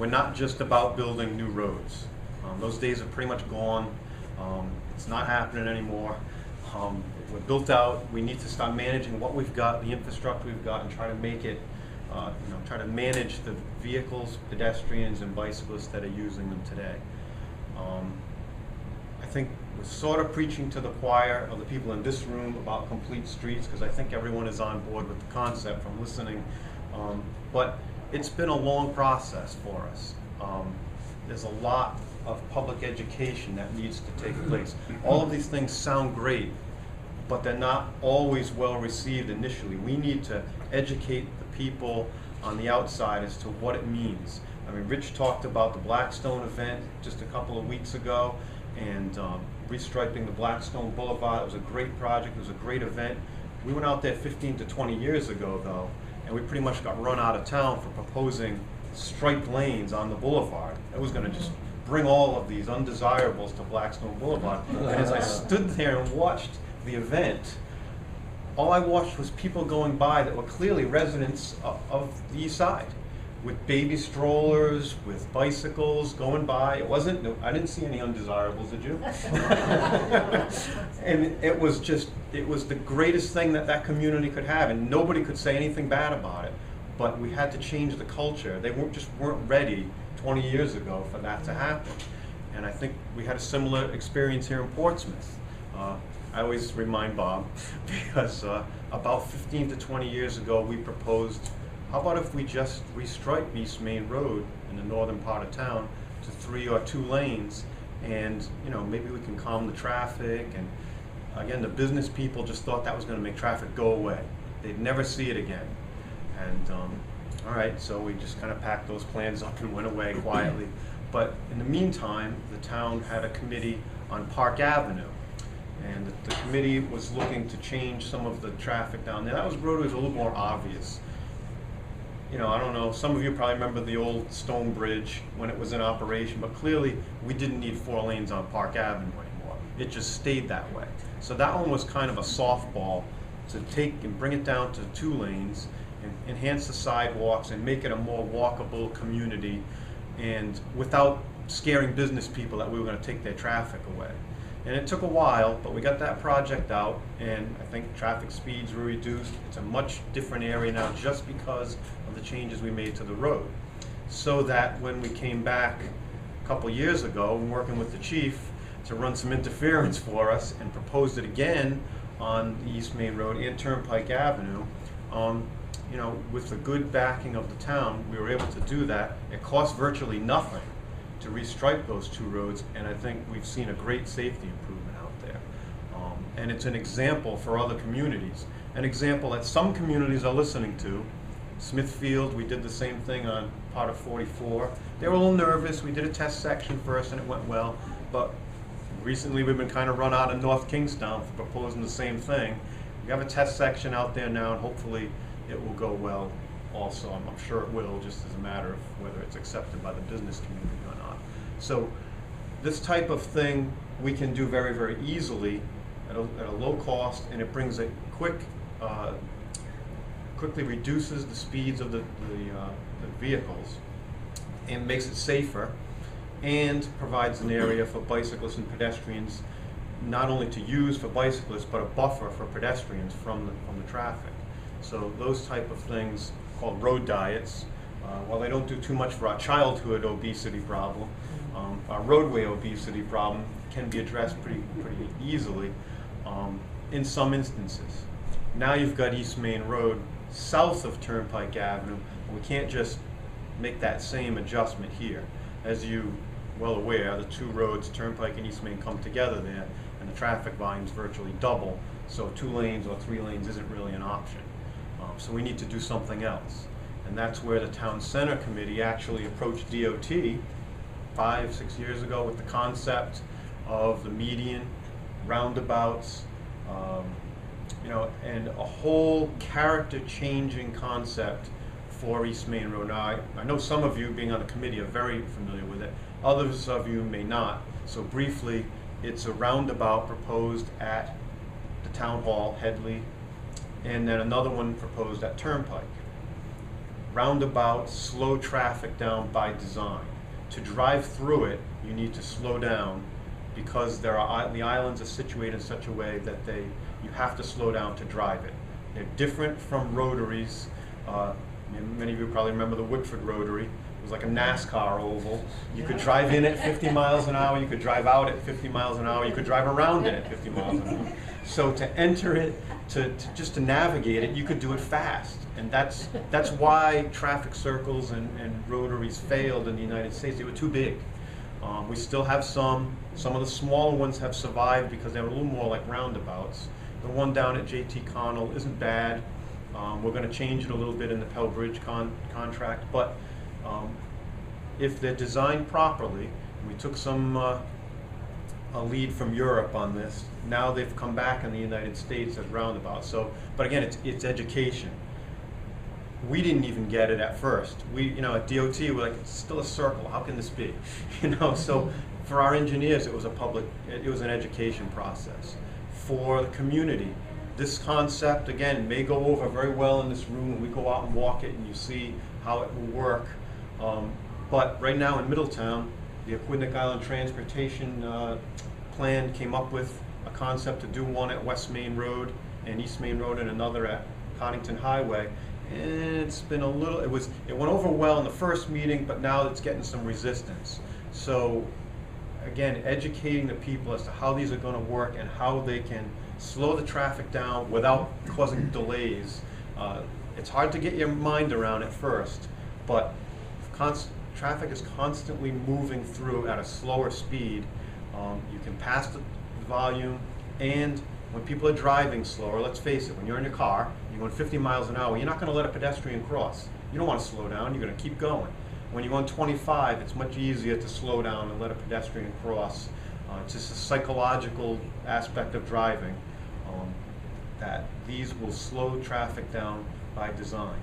we're not just about building new roads. Those days are pretty much gone. It's not happening anymore. We're built out. We need to start managing what we've got, the infrastructure we've got, and try to make it, try to manage the vehicles, pedestrians, and bicyclists that are using them today. I think we're sort of preaching to the choir of the people in this room about complete streets, because I think everyone is on board with the concept from listening. But it's been a long process for us. There's a lot of public education that needs to take place. All of these things sound great, but they're not always well received initially. We need to educate the people on the outside as to what it means. I mean, Rich talked about the Blackstone event just a couple of weeks ago, and restriping the Blackstone Boulevard. It was a great project, it was a great event. We went out there 15 to 20 years ago though, and we pretty much got run out of town for proposing striped lanes on the boulevard. It was gonna just bring all of these undesirables to Blackstone Boulevard. And as I stood there and watched the event, all I watched was people going by that were clearly residents of the east side, with baby strollers, with bicycles going by. It wasn't, no, I didn't see any undesirables, did you? And it was the greatest thing that that community could have, and nobody could say anything bad about it. But we had to change the culture. They weren't ready 20 years ago for that to happen. And I think we had a similar experience here in Portsmouth. I always remind Bob, because about 15 to 20 years ago we proposed, how about if we just restripe East Main Road in the northern part of town to 3 or 2 lanes, and maybe we can calm the traffic. And again, the business people just thought that was going to make traffic go away. They'd never see it again. And all right, so we just kind of packed those plans up and went away quietly. But in the meantime, the town had a committee on Park Avenue, and the committee was looking to change some of the traffic down there. That road was a little more obvious. I don't know, some of you probably remember the old stone bridge when it was in operation, but clearly we didn't need 4 lanes on Park Avenue anymore. It just stayed that way. So that one was kind of a softball to take and bring it down to 2 lanes, and enhance the sidewalks and make it a more walkable community, and without scaring business people that we were going to take their traffic away. And it took a while, but we got that project out, and I think traffic speeds were reduced. It's a much different area now just because of the changes we made to the road. So that when we came back a couple years ago, and working with the chief to run some interference for us, and proposed it again on the East Main Road and Turnpike Avenue, with the good backing of the town, we were able to do that. It cost virtually nothing to restripe those 2 roads, and I think we've seen a great safety improvement out there. And it's an example for other communities, an example that some communities are listening to. Smithfield, we did the same thing on part of 44. They were a little nervous. We did a test section first and it went well, but recently we've been kind of run out of North Kingstown for proposing the same thing. We have a test section out there now, and hopefully it will go well also. I'm sure it will, just as a matter of whether it's accepted by the business community or not. So this type of thing we can do very, very easily at a low cost, and it brings a quickly reduces the speeds of the vehicles, and makes it safer, and provides an area for bicyclists and pedestrians, not only to use for bicyclists, but a buffer for pedestrians from the traffic. So those type of things, called road diets, while they don't do too much for our childhood obesity problem, our roadway obesity problem can be addressed pretty easily in some instances. Now you've got East Main Road south of Turnpike Avenue, and we can't just make that same adjustment here. As you well aware, the 2 roads, Turnpike and East Main, come together there, and the traffic volumes virtually double, so 2 lanes or 3 lanes isn't really an option. So we need to do something else. And that's where the Town Center Committee actually approached DOT 5-6 years ago with the concept of the median, roundabouts, and a whole character-changing concept for East Main Road. Now, I know some of you, being on the committee, are very familiar with it. Others of you may not. So briefly, it's a roundabout proposed at the Town Hall, Headley, and then another one proposed at Turnpike. roundabouts slow traffic down by design. To drive through it, you need to slow down because the islands are situated in such a way that you have to slow down to drive it. They're different from rotaries. Many of you probably remember the Woodford Rotary. It was like a NASCAR oval. You could drive in at 50 miles an hour, you could drive out at 50 miles an hour, you could drive around it at 50 miles an hour. So to enter it, just to navigate it, you could do it fast. And that's why traffic circles and rotaries failed in the United States. They were too big. We still have some of the smaller ones have survived because they were a little more like roundabouts. The one down at J.T. Connell isn't bad. We're going to change it a little bit in the Pell Bridge contract, but if they're designed properly, we took a lead from Europe on this. Now they've come back in the United States as roundabouts. So, but again, it's education. We didn't even get it at first. We, at DOT, we're like, it's still a circle. How can this be? So for our engineers, it was an education process. For the community, this concept, again, may go over very well in this room. We go out and walk it and you see how it will work. But right now in Middletown, the Aquidneck Island Transportation Plan came up with a concept to do one at West Main Road and East Main Road and another at Connington Highway. And it's been it went over well in the first meeting, but now it's getting some resistance. So again, educating the people as to how these are going to work and how they can slow the traffic down without causing delays. It's hard to get your mind around at first, but traffic is constantly moving through at a slower speed. You can pass the volume, and when people are driving slower, let's face it, when you're in your car, you're going 50 miles an hour, you're not going to let a pedestrian cross. You don't want to slow down, you're going to keep going. When you're going 25, it's much easier to slow down and let a pedestrian cross. It's just a psychological aspect of driving that these will slow traffic down by design.